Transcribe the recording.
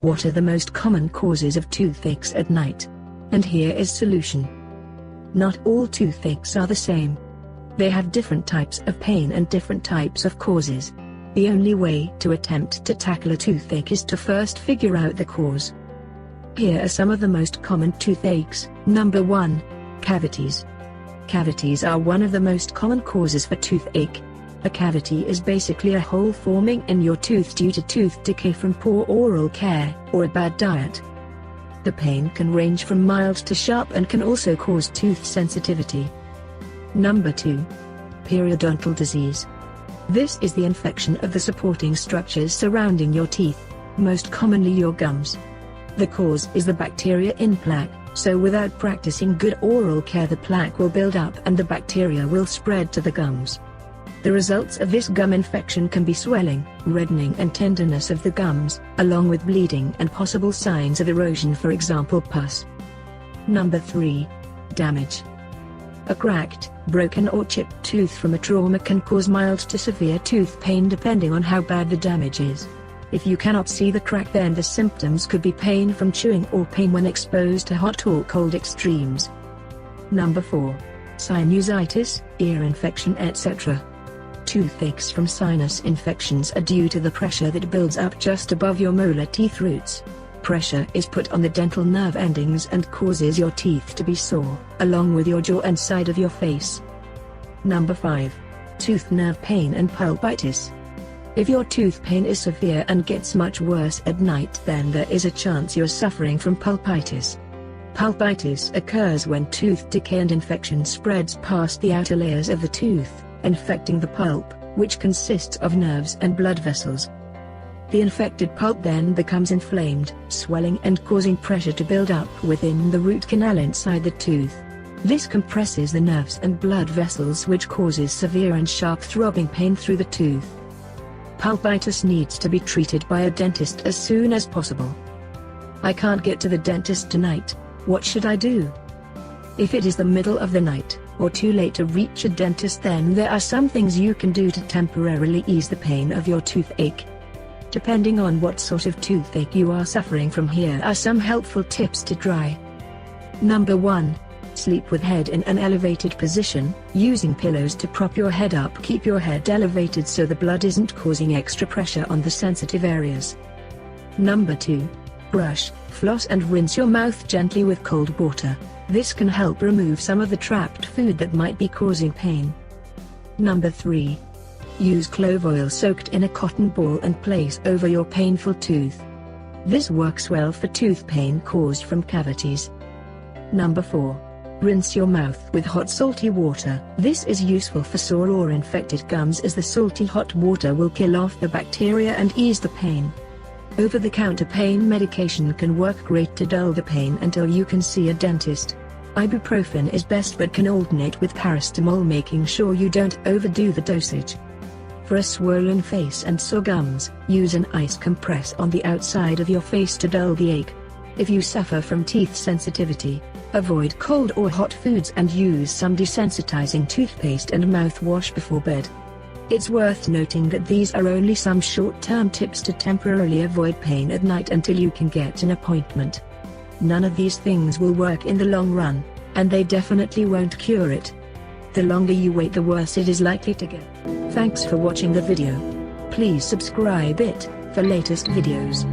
What are the most common causes of toothaches at night? And here is solution. Not all toothaches are the same. They have different types of pain and different types of causes. The only way to attempt to tackle a toothache is to first figure out the cause. Here are some of the most common toothaches. Number 1. Cavities. Cavities are one of the most common causes for toothache. A cavity is basically a hole forming in your tooth due to tooth decay from poor oral care or a bad diet. The pain can range from mild to sharp and can also cause tooth sensitivity. Number 2. Periodontal disease. This is the infection of the supporting structures surrounding your teeth, most commonly your gums. The cause is the bacteria in plaque, so without practicing good oral care the plaque will build up and the bacteria will spread to the gums. The results of this gum infection can be swelling, reddening and tenderness of the gums, along with bleeding and possible signs of erosion, for example pus. Number 3. Damage. A cracked, broken or chipped tooth from a trauma can cause mild to severe tooth pain depending on how bad the damage is. If you cannot see the crack, then the symptoms could be pain from chewing or pain when exposed to hot or cold extremes. Number 4. Sinusitis, ear infection, etc. Toothaches from sinus infections are due to the pressure that builds up just above your molar teeth roots. Pressure is put on the dental nerve endings and causes your teeth to be sore, along with your jaw and side of your face. Number 5. Tooth nerve pain and pulpitis. If your tooth pain is severe and gets much worse at night, then there is a chance you're suffering from pulpitis. Pulpitis occurs when tooth decay and infection spreads past the outer layers of the tooth, infecting the pulp, which consists of nerves and blood vessels. The infected pulp then becomes inflamed, swelling and causing pressure to build up within the root canal inside the tooth. This compresses the nerves and blood vessels, which causes severe and sharp throbbing pain through the tooth. Pulpitis needs to be treated by a dentist as soon as possible. I can't get to the dentist tonight. What should I do? If it is the middle of the night, or too late to reach a dentist, then there are some things you can do to temporarily ease the pain of your toothache. Depending on what sort of toothache you are suffering from, here are some helpful tips to try. Number 1. Sleep with head in an elevated position, using pillows to prop your head up. Keep your head elevated so the blood isn't causing extra pressure on the sensitive areas. Number 2. Brush, floss and rinse your mouth gently with cold water. This can help remove some of the trapped food that might be causing pain. Number 3. Use clove oil soaked in a cotton ball and place over your painful tooth. This works well for tooth pain caused from cavities. Number 4. Rinse your mouth with hot salty water. This is useful for sore or infected gums, as the salty hot water will kill off the bacteria and ease the pain. Over-the-counter pain medication can work great to dull the pain until you can see a dentist. Ibuprofen is best but can alternate with paracetamol, making sure you don't overdo the dosage. For a swollen face and sore gums, use an ice compress on the outside of your face to dull the ache. If you suffer from teeth sensitivity, avoid cold or hot foods and use some desensitizing toothpaste and mouthwash before bed. It's worth noting that these are only some short-term tips to temporarily avoid pain at night until you can get an appointment. None of these things will work in the long run, and they definitely won't cure it. The longer you wait, the worse it is likely to get. Thanks for watching the video. Please subscribe it for latest videos.